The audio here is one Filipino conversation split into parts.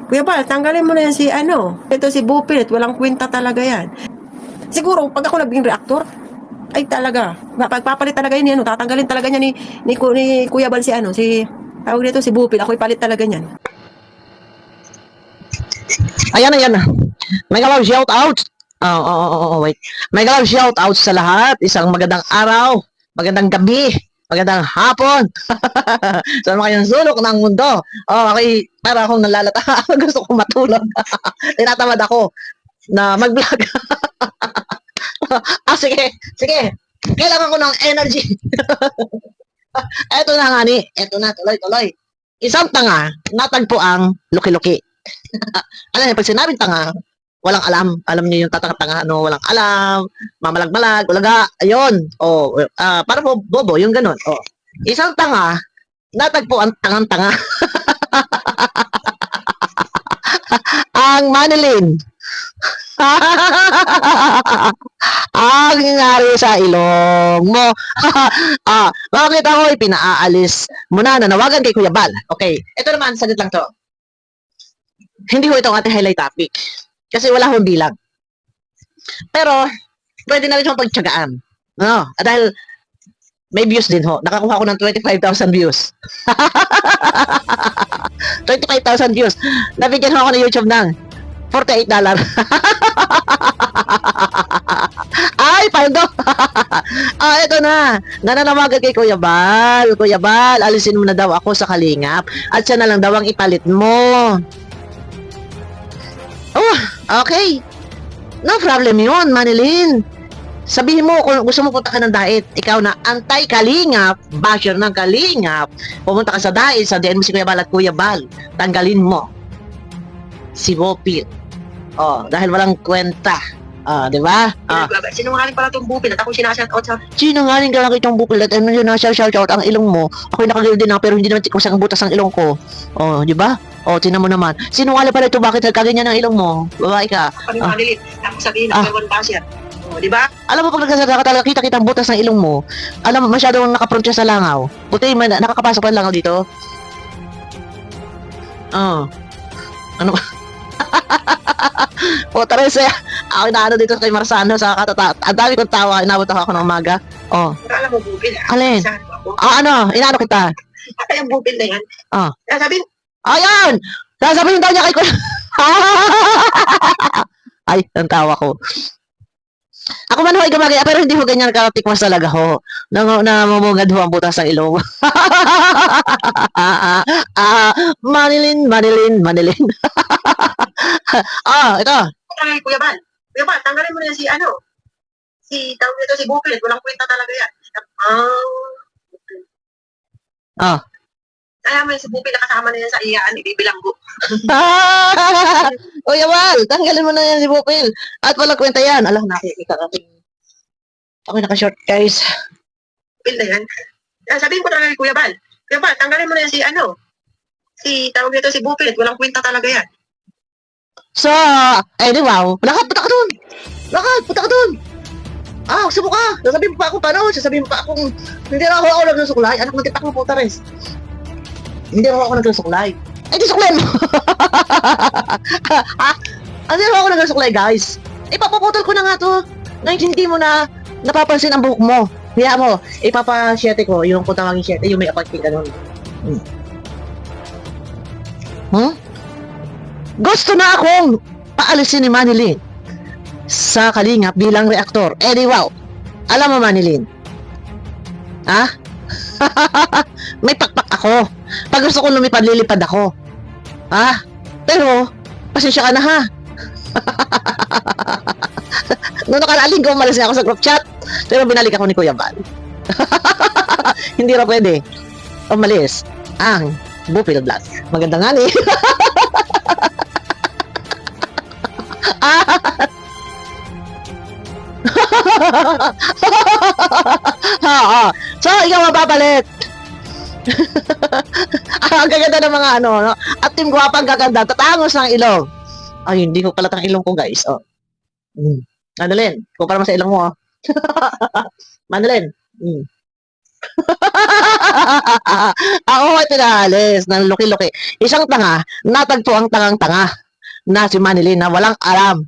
Kuya Bal, tanggalin mo na yan si ano. Ito si Bupilit, walang kwenta talaga yan. Siguro, pag ako naging reactor, ay talaga, pagpapalit talaga yun, ano, tatanggalin talaga niya ni Kuya Bal si ano, si, tawag nito si Bupil, ako ipalit talaga niyan. Ayan, ayan. Mega love shout out. Wait. Mega love shout out sa lahat. Isang magandang araw, magandang gabi, magandang hapon. Saan mo kayong sulok ng mundo? Okay, para akong nalalata. Gusto kong matulog. Tinatamad ako na mag-vlog. Sige, sige. Kailangan ko ng energy. Eto na nga ni. Eto na, tuloy-tuloy. Isang tanga, natagpo ang luki-luki. Alam niyo, pag sinabing tanga, walang alam. Alam niyo yung tatanga-tanga, ano, walang alam, mamalag-malag, ulaga, ayun. Para bobo, yung ganun. Isang tanga, natagpo ang tangang-tanga. Ang Manilin. Ang nangyari sa ilong mo. Bakit ako pinaalis mo na nanawagan kay Kuya Bal? Okay, ito naman, sagot lang to. Hindi ko ito ang ating highlight topic. Kasi wala akong bilang. Pero, pwede na rin siyang pagtsagaan. No? Dahil, may views din ho. Nakakuha ko ng 25,000 views. 25,000 views. Nabigyan ho ako ng YouTube ng $48. Ay, paldo. Ito na. Nananawagan kay Kuya Bal. Kuya Bal, alisin mo na daw ako sa kalingap. At siya na lang daw ang ipalit mo. Okay. No problem yun, Manilin. Sabihin mo kung gusto mo punta ka ng diet, ikaw na anti-kalingap, basher ng kalingap, pumunta ka sa diet, sa DN mo si Kuya Bal at Kuya Bal, tanggalin mo si Bopil. Dahil walang kwenta. Di ba? Sinungaling pala itong Bupil at ako sinashout sa... Sinungaling ka lang itong Bopil at ano yun, shout out ang ilong mo. Ako'y nakagil din ako pero hindi naman tikos ang butas ang ilong ko. Di ba? Tinan mo naman. Sinungaling pala ito, bakit nagkaganyan ang ilong mo? Babae ka. Manilin, tapos sabihin na kawan basher. Di ba? Alam mo, pag nagkasalita ka talaga, kita ang butas ng ilong mo. Alam mo, masyadong nakapront siya sa langaw. Buti, nakakapasok pa ng langaw dito. Ano ba? Teresa, ako inaano dito kay Marsano sa katata. Ang dami kong tawa, inabot ako ng umaga. Alam mo, Bupil. Alin? Inaano kita? Ay, ang Bupil na yan. Sabihin, Ayan! Sasabihin daw niya kay Kuya. Ay, ang tawa ko. Ako man ho ay gumagaya, pero hindi ho ganyan karatikmas talaga ho. Namumungad ho ang butas ng ilong. Manilin. Ito. Ay, Kuya Bal. Kuya Bal, tanggalin mo na yan si ano. Tawag nito si Bupil. Walang kwenta talaga yan. Alam mo yun, si Bupil nakasama na yan sa iyaan, ibibilanggo. Kuya Bal, tanggalin mo na yan si Bupil. At walang kwenta yan. Alam, nakikita natin. Ako naka-short, guys. Bupil na yan. Sabihin ko talaga kay Kuya Bal. Kuya Bal, tanggalin mo na yan si ano. Tawag nito si Bupil. Walang kwenta talaga yan. Di wow. Lakad, punta ka dun. Punta ka dun. Subo ka. Sasabihin mo pa ako paano. Sasabihin mo pa akong, hindi na ako nagsusuklay. Anak ng tipak mo po, Tares. Hindi ako nagsusuklay. Ay, di suklay mo. Hindi ako nagsusuklay, guys. Ipapaputol ko na nga to. Hindi mo na napapansin ang buhok mo. Kaya mo, ipapa-7 ko, yung kung tawagin 7, yung may apatid ka nun. Gusto na akong paalisin ni Manilin sa kalingap bilang reaktor. Wow. Alam mo, Manilin? May pakpak ako. Pag gusto ko lumipad, lilipad ako. Pero, pasensya ka na ha. Noong nakaraang linggo, umalis na ako sa group chat. Pero binalik ako ni Kuya Bal. Hindi na pwede. Umalis ang Bupil Vlog. Maganda nga ni. So, ikaw mapapalit. Ang gaganda ng mga no? At team gwapang gaganda, tatangos ng ilong. Ay, hindi ko palat ang ilong ko, guys. Manilin, kumpara mo sa ilong mo, Manilin. Ako ay pinaalis ng luki-luki. Isang tanga, natagpo ang tangang-tanga na si Manilyn na walang alam.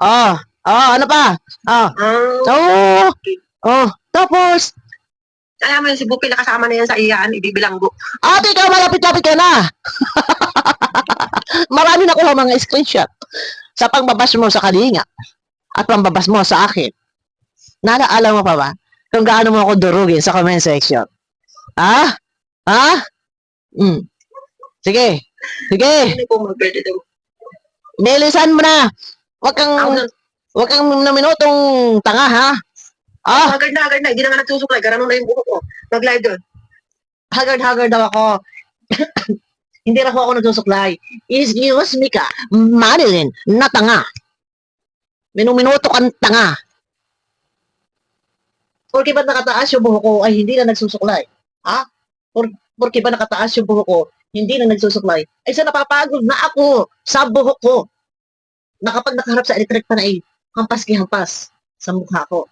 Oh, ano pa? Oh, Ah, tapos, kaya mo yun, si Bupil nakasama na yan sa iyan, ibibilanggo. ate ka, malapit-lapit ka na. Marami na kuha mga screenshot sa pangbabas mo sa kalinga at pangbabas mo sa akin. Nalaala mo pa ba kung gaano mo ako durugin sa comment section? Ha? Ha? Mm. Sige. Sige. Hindi po mag-pwede daw. Bilisan mo na. Wag kang na minutong tanga, ha? Agad na, hindi na nga nagsusuklay, garanong na yung buhok ko. Mag-live doon. Haggard daw ako. Hindi na ako nagsusuklay. Excuse me ka, Manilyn, na tanga. Minuto kang tanga. Porke ba nakataas yung buhok ko ay hindi na nagsusuklay? Ha? Porke ba nakataas yung buhok ko, hindi na nagsusuklay? Ay sa napapagod na ako sa buhok ko. Na kapag nakaharap sa electric pan ay hampas sa mukha ko.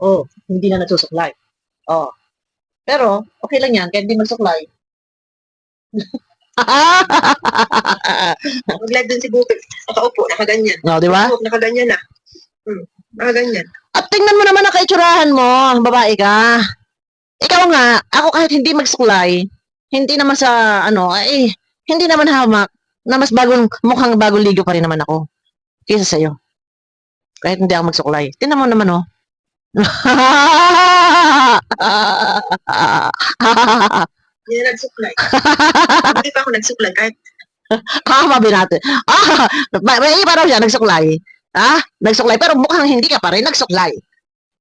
Oh, hindi na nagsusuklay. Oh. Pero, okay lang yan, kahit hindi magsuklay. Mag-live doon si Bupil. Nakaupo, nakaganyan. No, di ba? Nakaganyan na. Nakaganyan. At tingnan mo naman ang kaitsurahan mo, babae ka. Ikaw nga, ako kahit hindi magsuklay, hindi naman sa, hindi naman hamak, na mas mukhang bagong ligo pa rin naman ako. Kaysa sa'yo. Kahit hindi ako magsuklay. Tingnan mo naman, oh. Hindi na nagsuklay. Hindi pa ako nagsuklay kahit Mabi natin. May iba raw siya, nagsuklay. Nagsuklay, pero mukhang hindi ka pa rin nagsuklay.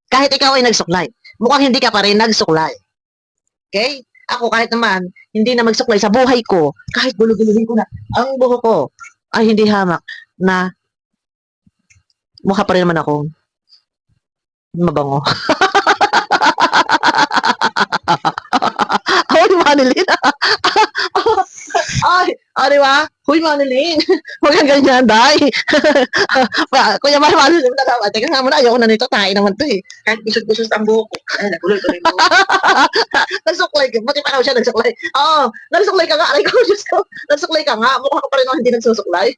Kahit ikaw ay nagsuklay, mukhang hindi ka pa rin nagsuklay. Okay? Ako kahit naman, hindi na magsuklay sa buhay ko, kahit guluguluhin ko na, ang buhok ko ay hindi hamak na mukha pa rin naman ako mabango. Hoy, Manilyn. Di ba? Hoy, Manilyn. Huwag kang ganyan, day. Kuya Manilyn, teka nga muna, ayoko na nito, tayo naman to eh. kahit gusot-gusot ang buhok ko. Ay, naguloy-tuloy mo. Nagsuklay ka, pati pa raw siya nagsuklay. Oo, nagsuklay ka nga, aray ko, Diyos ko. Nagsuklay ka nga, mukha ka pa rin naman hindi nagsusuklay.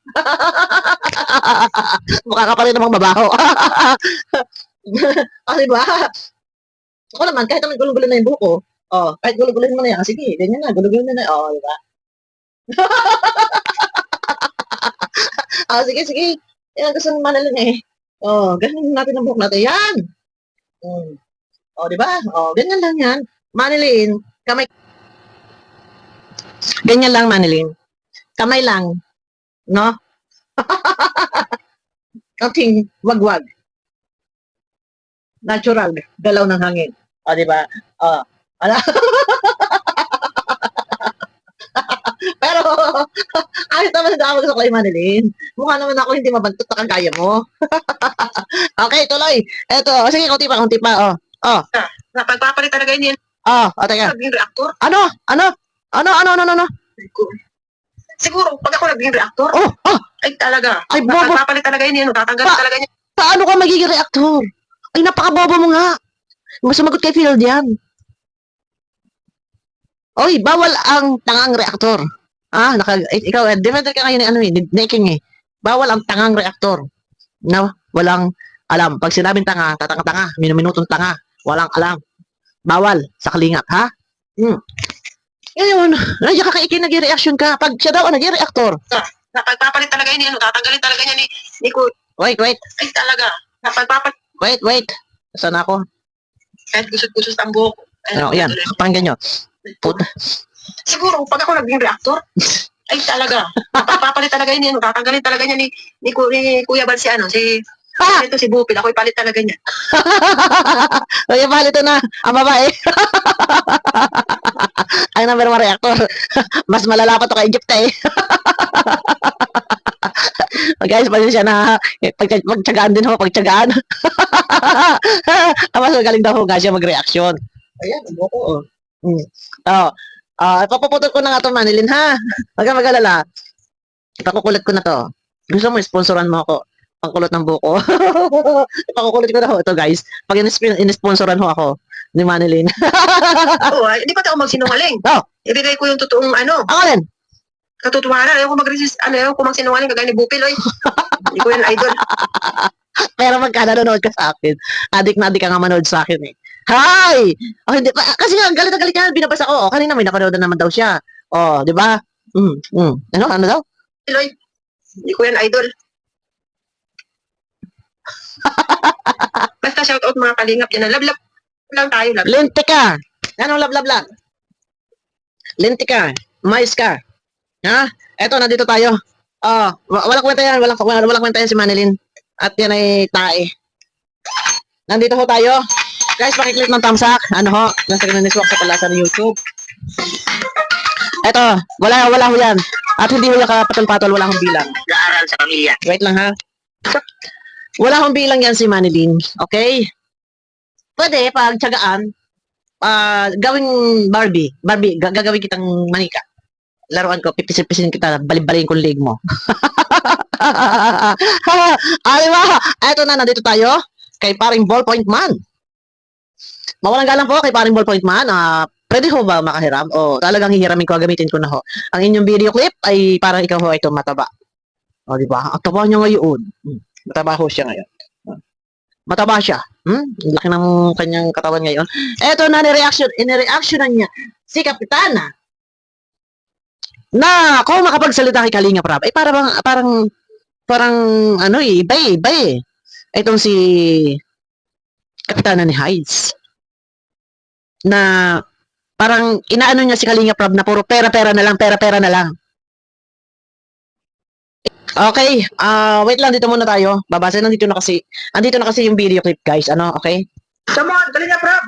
Mukha ka pa rin namang mabaho. Diba? Ako naman, kahit naman gulo-gulo na yung buhok ko, kahit gulo-gulohin mo na yan, sige, ganyan na, gulo-gulo na, diba? Sige. Yan, gusto naman na lang eh. Ganyan natin ang buhok natin. Yan! Diba? Ganyan lang yan. Manilyn, kamay. Ganyan lang, Manilyn. Kamay lang. No? Kating wagwag. Natural. Galaw ng hangin. Diba? Ala. Pero, kahit naman hindi ako magsuklay, Manilyn. Mukha naman ako hindi mabantot na kagaya mo. Okay, tuloy. Eto, sige, kunti pa. Napagpapalit talaga yun. Teka. Naging reactor? Ano? Siguro, pag ako naging reactor, ay talaga. Ay, bobo. Napagpapalit talaga yun. Tatanggalin talaga niya. Paano ka magiging reaktor? Ay, napakabobo mo nga. Sumagot kay Field yan. Oy, bawal ang tangang reaktor. Ikaw, defender ka ngayon neking eh. Bawal ang tangang reaktor. Na walang alam. Pag sinabing tanga, tatanga-tanga, minuminutong tanga, walang alam. Bawal sa kalingap, ha? Ngayon, nandiyan ka kay nag-reaction ka. Pag siya daw ang nag-reactor. Napagpapalit talaga yun. Tatanggalin talaga niya ni Kuya. Wait. Ay talaga. Napagpapalit. Wait. Saan ako? Kahit gusot-gusot ang buhok. Yan, pakinggan nyo. Puta. Siguro, pag ako naging reactor, ay talaga. Papalit talaga yun. Tatanggalin talaga niya ni Kuya Bal si ito si Bupil. Ako ipalit talaga niya. Kuya Bal, ito na. Ang babae. Ang number 1 reactor. Mas malala pa to kay Egypt eh. Guys, pasensya na. Pagtsagaan din ho, pagtsagaan. Mas magaling daw ho nga siya mag-reaction. Ayan, ang buko. Papaputol ko na nga ito, Manilyn, ha? Huwag kang mag-alala. Ipakukulit ko na to. Gusto mo, sponsoran mo ako. Pangkulot ng buko. Ipakukulit ko na ho ito, guys. Pag in-sponsoran ho ako, Ni Manilyn. Oo, hindi pa ako magsinungaling. Oh. Ibigay ko yung totoong Ako rin. katotohanan. Ayaw ko mag-resist, ayaw ko magsinungaling kagaya ni Bupil, oy. Hindi ko yan idol. Pero magka nanonood ka sa akin, adik na adik ka nga manood sa akin eh. Hi! Oh, hindi, kasi nga, galit na galit yan, binabasa ko. Oh, kanina may napanood na naman daw siya. Oh, di ba? Ano daw? Oy, hindi ko yan idol. Basta shoutout mga kalingap dyan. Love lang tayo. Love. Lintika! Anong lab lang? Lintika, mais ka. Ha? Eto, nandito tayo. Oh, walang kwenta yan, walang kwenta yan si Manilyn. At yan ay tae. Nandito ho tayo. Guys, pakiclick ng thumbs up. Ano ho? Nasa kinaniswak sa palasa ng YouTube. Eto, wala ho yan. At hindi ho yung kapatol-patol, wala hong bilang. Gaaral sa pamilya. Wait lang ha. Wala hong bilang yan si Manilyn. Okay? Pwede, pag tiyagaan, gawing Barbie. Gagawin kitang manika. Laruan ko, pipisin kita, balibalayin ko leg mo. Di ba? Eto na, nandito tayo kay paring Ballpoint Man. Mawalang galang po kay paring Ballpoint Man. Pwede ho ba makahiram? O talagang hihiramin ko, gamitin ko na ho. Ang inyong video clip ay parang ikaw ho ito mataba. O di ba? Ang taba niya ngayon. Mataba ho siya ngayon. Mataba siya. Laki ng kanyang katawan ngayon. Eto na, inireactionan niya si Kapitana na kung makapagsalita kay Kalinga Prab, eh parang ano iba eh. Itong si Kapitana ni Hides na parang inaano niya si Kalinga Prab na puro pera na lang. Okay, wait lang, dito muna tayo. Babasa, andito na kasi yung video clip, guys. Ano, okay? Come on, Kalinga Prab.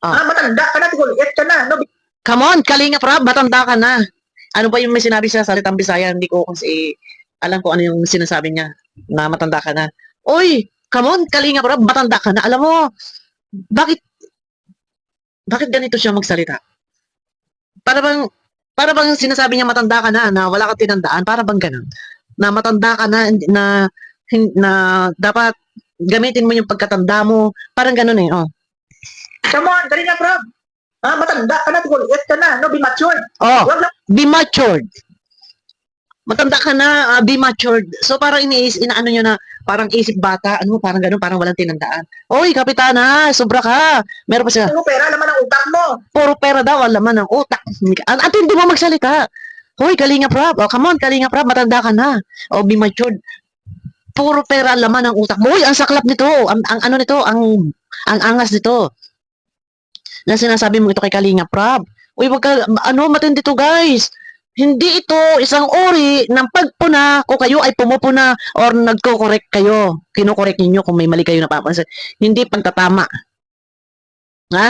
Matanda ka na, tigulit ka na. No? Come on, Kalinga Prab, matanda ka na. Ano ba yung may sinabi sa salitang Bisaya? Hindi ko kasi alam ko ano yung sinasabi niya na matanda ka na. Oy, come on, Kalinga Prab, matanda ka na. Alam mo, bakit ganito siya magsalita? Para bang sinasabi niya matanda ka na wala kang tinandaan, para bang ganun? Na matanda ka na dapat gamitin mo yung pagkatanda mo, parang ganun eh, oh. Come on, Kalinga Prab. Matanda ka na, tigulit ka na. No, be matured. Oh, be matured. Matanda ka na, be matured. So parang inaano niya na parang isip bata, ano, parang ganun, parang walang tinandaan. Oy, Kapitana, sobra ka. Meron pa siya. Puro pera, laman ang utak mo. Puro pera daw, ang laman ng utak. At hindi mo magsalita. Hoy, Kalinga Prab. Oh, come on, Kalinga Prab, matanda ka na. Oh, be matured. Puro pera, ang laman ng utak mo. Uy, ang saklap nito. Ang ano nito, ang angas nito. Na sinasabi mo ito kay Kalinga Prab. Uy, wag ka, matindi to, guys. Hindi ito isang uri ng pagpuna kung kayo ay pumupuna or nagko-correct kayo. Kino-correct ninyo kung may mali kayo napapansin. Hindi pagtatama. Ha?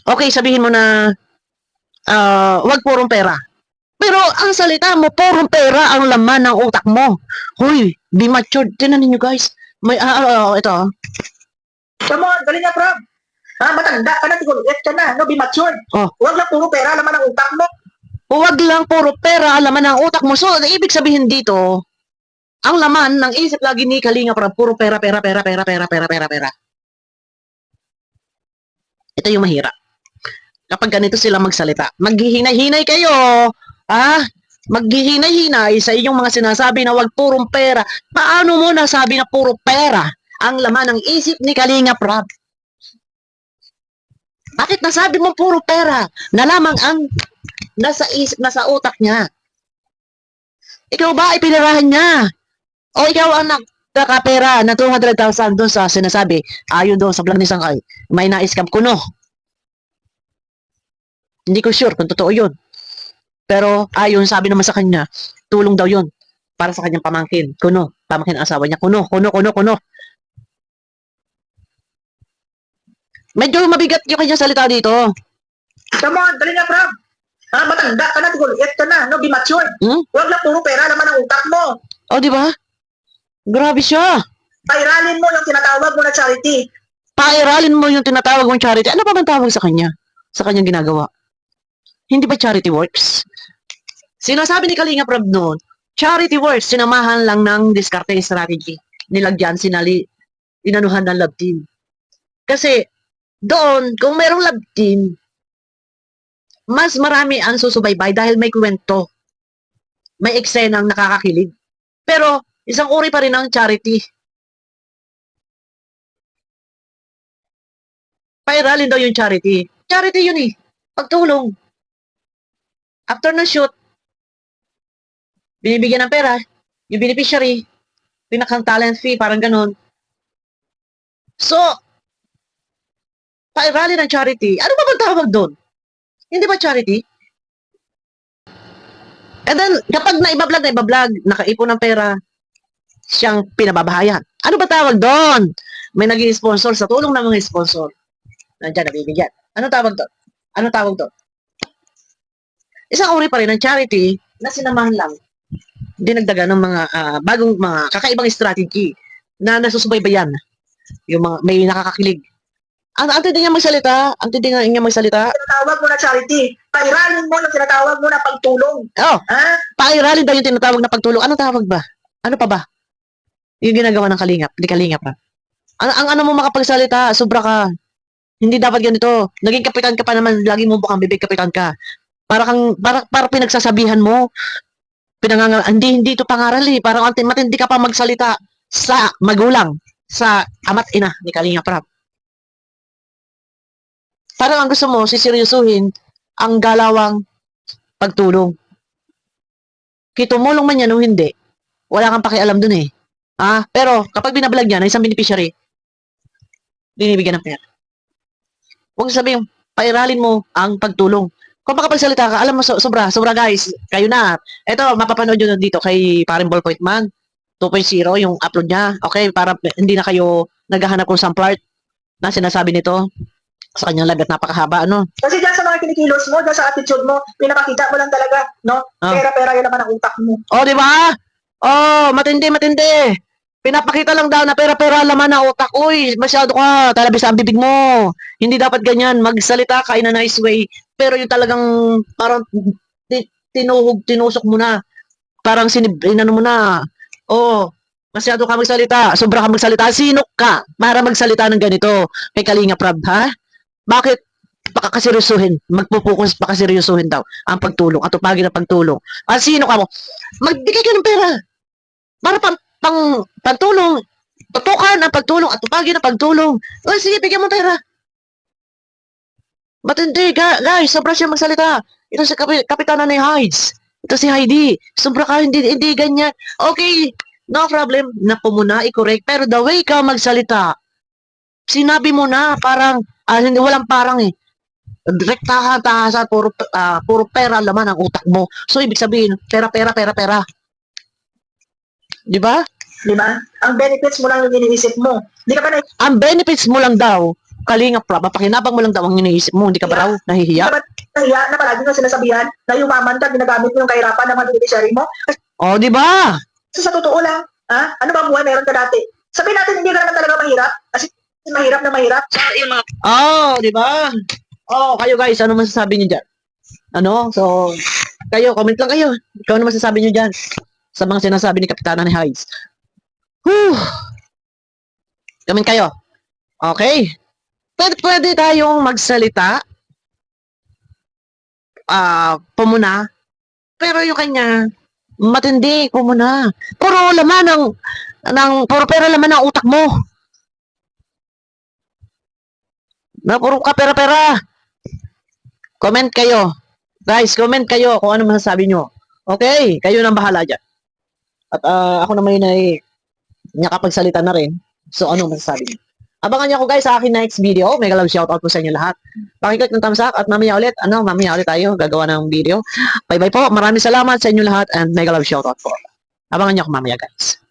Okay, sabihin mo na wag purong pera. Pero ang salita mo, purong pera ang laman ng utak mo. Hoy, be matured. Tinan ninyo, guys. May, ito. Come on, Kalinga Prab. Matanda ka na, tigulit ka na. No, be matured. Oh. Huwag lang puro pera, laman ang utak mo. Huwag lang puro pera ang laman ng utak mo. So, ibig sabihin dito, ang laman ng isip lagi ni Kalinga Prab, puro pera. Ito yung mahirap. Kapag ganito sila magsalita, maghihinay-hinay kayo. Maghihinay-hinay sa inyong mga sinasabi na wag purong pera. Paano mo nasabi na puro pera ang laman ng isip ni Kalinga Prab? Bakit nasabi mo puro pera na lamang ang nasa isip, nasa utak niya? Ikaw ba ay pinirahan niya? O ikaw ang nagkakapera na 200,000 doon sa sinasabi, ayon doon sa vlog ni Sangkay, may na-scam kuno. Hindi ko sure kung totoo yun. Pero ayon sabi naman sa kanya, tulong daw yun para sa kanyang pamangkin. Kuno, pamangkin ang asawa niya. Kuno. Medyo mabigat yung kanyang salita dito. Come on, Kalinga Prab. Matanda ka na, tigulit ka na. No, be matured. Huwag lang puro pera, laman ang utak mo. Oh, di ba? Grabe siya. Pairalin mo yung tinatawag mo na charity. Pairalin mo yung tinatawag mong charity. Ano pa bang tawag sa kanya? Sa kanyang ginagawa? Hindi ba charity works? Sinasabi ni Kalinga Prab noon, charity works, sinamahan lang ng diskarte strategy. Nilagyan, inanuhan ng love team. Kasi, doon, kung merong love team, mas marami ang susubaybay dahil may kwento. May eksenang nakakakilig. Pero, isang uri pa rin ng charity. Pairalin daw yung charity. Charity yun eh. Pagtulong. After na shoot, binibigyan ng pera, yung beneficiary, pinakang talent fee, parang ganun. So, pairalin ng charity. Ano ba bang tawag doon? Hindi ba charity? And then, kapag naibablog, nakaipon ng pera, siyang pinababahayan. Ano ba tawag doon? May nag-i-sponsor sa tulong ng mga sponsor. Nandiyan, nabibigyan. Ano tawag doon? Ano tawag doon? Isang uri pa rin ng charity na sinamahan lang. Dinagdagan ng mga bagong mga kakaibang strategy na nasusubaybayan. Yung mga may nakakakilig. Ang tindi niya magsalita, Tinatawag mo na charity. Pairalin mo yung tinatawag mo na pagtulong. Oh, Ha? pairalin daw yung tinatawag na pagtulong. Anong tawag ba? Ano pa ba? Yung ginagawa ng kalingap. Hindi kalingap pa. Ang ano mo makapagsalita, sobra ka. Hindi dapat ganito. Naging kapitan ka pa naman, lagi mo bukang bibig, kapitan ka. Para pinagsasabihan mo. Hindi ito pangaral eh. Parang matindi ka pa magsalita sa magulang, sa ama't ina ni Kalingap Rap. Parang ang gusto mo, siseryosuhin ang galawang pagtulong. Tumulong man yan o hindi, wala kang pakialam dun eh. Pero kapag binabalag niya na isang beneficiary, binibigyan ng pera. Huwag sabihin, pairalin mo ang pagtulong. Kung makapagsalita ka, alam mo, sobra guys, kayo na. Ito, mapapanood nyo dito kay Paring Ballpoint Man, 2.0, yung upload niya. Okay, para hindi na kayo naghahanap kung saan part na sinasabi nito sa kanyang live at napakahaba, ano? Kasi dyan sa mga kinikilos mo, dyan sa attitude mo, pinapakita mo lang talaga, no? Pera-pera yun naman ang utak mo. Oh, di ba? Oh, matindi. Pinapakita lang daw na pera-pera laman ng utak. Uy, masyado ka, talabis ang bibig mo. Hindi dapat ganyan, magsalita ka in a nice way. Pero yung talagang parang tinusok mo na. Parang inano mo na. Oh, masyado ka magsalita, sobra ka magsalita. Sino ka para magsalita ng ganito kay Kalingap Rab, ha? Bakit pakakaseryosuhin? Magpupukus pakakaseryosuhin daw ang pagtulong, atupagin ang pagtulong. Sino ka mo? Magbigay ka ng pera. Para pagtulong, tutukan ang pagtulong, atupagin ang pagtulong. Sige, bigyan mo pera. Matindi, guys, sobra siya magsalita. Ito si Kapitana ni Hides. Ito si Heidi. Sobra ka, hindi ganyan. Okay, no problem. Napo mo na, i-correct. Pero the way ka magsalita, sinabi mo na, parang, hindi, walang parang eh. Direktahan, tahasan, puro pera laman ang utak mo. So, ibig sabihin, pera. Di ba? Di ba? Ang benefits mo lang yung iniisip mo. Di ka pa Ang benefits mo lang daw, Kalingap Rab, pakinabang mo lang daw ang iniisip mo, hindi ka ba raw nahihiya? nahiya na palagi nga sinasabihan na yumaman ka, ginagamit mo yung kahirapan ng mga beneficiary mo. Oh, di ba? Kasi sa totoo lang, ano ba buhay meron ka dati? Sabihin natin hindi ka naman talaga mahirap. Kasi mahirap na mahirap. Oh, di ba? Oh, kayo guys, ano masasabi niyo diyan? Ano? So, kayo, comment lang kayo. Ikaw ano masasabi niyo diyan sa mga sinasabi ni Kapitana ni Hides? Comment kayo. Okay. Pwede tayong magsalita. Pumuna. Pero yung kanya, matindi, pumuna. Puro laman puro pera laman ng utak mo. Na puro ka pera. Comment kayo. Guys, comment kayo kung ano masasabi nyo. Okay, kayo nang bahala dyan. At ako naman yun ay nakapagsalita na rin. So, ano masasabi nyo? Abangan niyo ako guys sa akin next video. Mega love shoutout po sa inyo lahat. Pakiclick ng thumbs up at mamaya ulit tayo gagawa ng video. Bye bye po. Maraming salamat sa inyo lahat and mega love shoutout po. Abangan niyo ako mamaya guys.